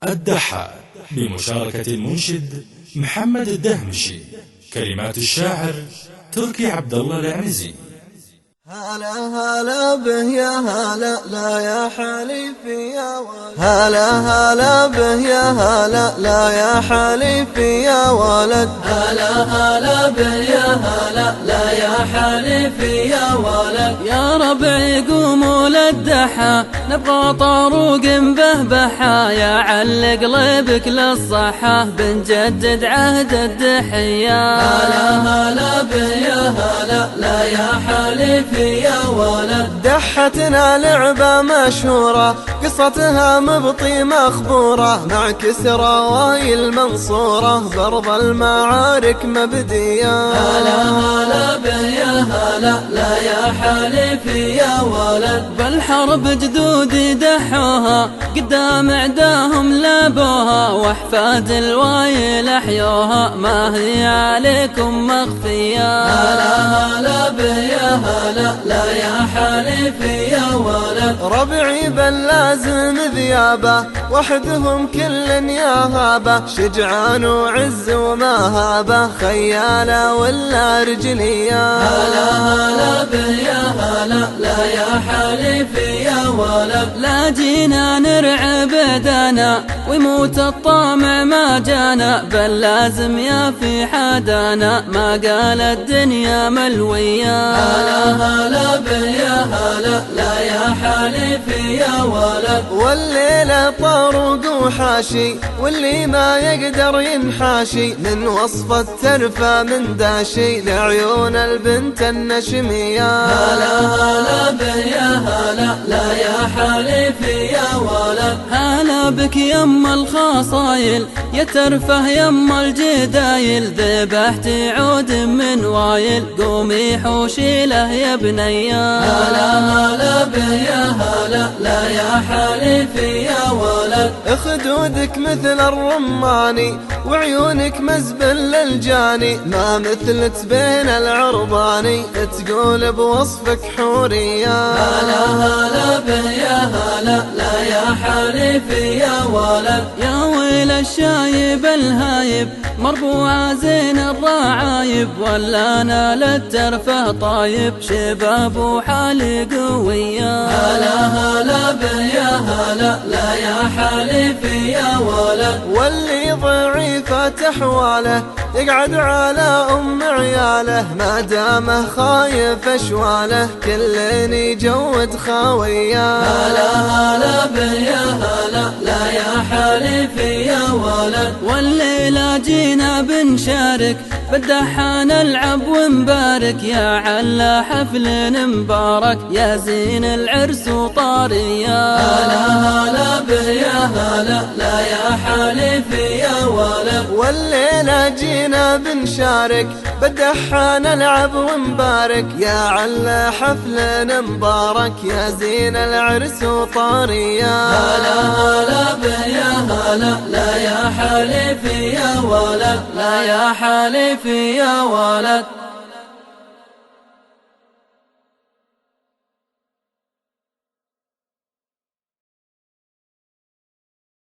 الدحى بمشاركة المنشد محمد الدهمشي. كلمات الشاعر تركي عبد الله العنزي. هلا هلا به يا هلا لا يا حليفي يا ولد، هلا هلا به يا هلا لا يا حليفي يا ولد، هلا هلا به يا هلا لا يا حليفي يا ولد. يا ربعي قوموا للدحى نبغى طاروق بهبحة، يا عل قلبك للصحة بنجدد عهد الدحية. هلا هلا به يا هلا لا يا حليفي يا ولد. دحتنا لعبة مشهورة قصتها مبطي مخبورة، مع كسرى واي المنصورة برض المعارك مبدية. هلا هلا به يا هلا لا يا حليفي يا ولد. بالحرب جدودي دحوها قدام عداهم لابوها، واحفاد الوايل احيوها ما هي عليكم مخفية. هلا هلا به يا هلا لا يا حليفي يا ولد. ربعي بل لازم ذيابه وحدهم كل يا هابه، شجعان وعز وما هابه خياله ولا رجليه. هلا هلا به يا هلا لا يا حليفي يا ولد. لا جينا نرعى بدانا ويموت الطامع ما جانا، بل لازم يا في حدانا ما قال الدنيا ملوية. هلا هلا به يا هلا لا يا حليفي يا ولد. والليلة طاروق وحاشي واللي ما يقدر ينحاشي، من وصف الترفة من داشي لعيون البنت النشمية. هلا هلا به يا هلا لا يا حليفي يا ولد. هلا بك يم الخصايل يا ترفه يم الجدايل، ذبحتي عود من وايل قومي حوشي له يا بنيا. هلا هلا به يا هلا لا يا حليفي يا ولد. خدودك مثل الرماني وعيونك مزبل للجاني، ما مثلت بين العرباني تقول بوصفك حورية. هلا هلا به يا هلا لا يا حليفي يا ولد. يا ويل الشايب الهايب مربوعة زين الرعايب، ولا انا للترفه طايب شباب وحالي قوية. هلا هلا به يا هلا لا يا حليفي يا ولد. واللي ضعيفة احواله يقعد على عياله، ما دامه خايف اشواله كل يجود خاويه. هلا هلا به يا هلا لا يا حليفي يا ولد. والليلة جينا بنشارك بالدحى نلعب ونبارك، يا علا حفل مبارك يا زين العرس وطارية. هلا هلا به يا هلا لا يا حليفي يا ولد. والليلة جينا بنشارك بالدحى نلعب ونبارك، يا علا حفل مبارك يا زين العرس وطارية. هلا هلا به يا هلا لا يا حليفي يا ولد لا يا حليفي يا ولد.